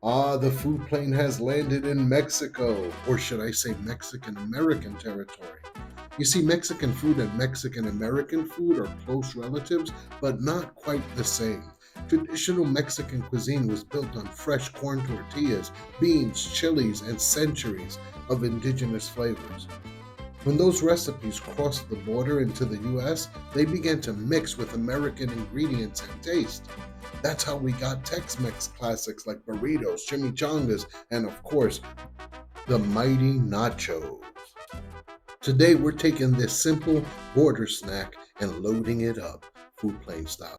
Ah, the food plane has landed in Mexico, or should I say Mexican American territory. You see, Mexican food and Mexican American food are close relatives, but not quite the same. Traditional Mexican cuisine was built on fresh corn tortillas, beans, chilies, and centuries of indigenous flavors. When those recipes crossed the border into the US, they began to mix with American ingredients and taste. That's how we got Tex-Mex classics like burritos, chimichangas, and of course, the mighty nachos. Today, we're taking this simple border snack and loading it up, food plane style.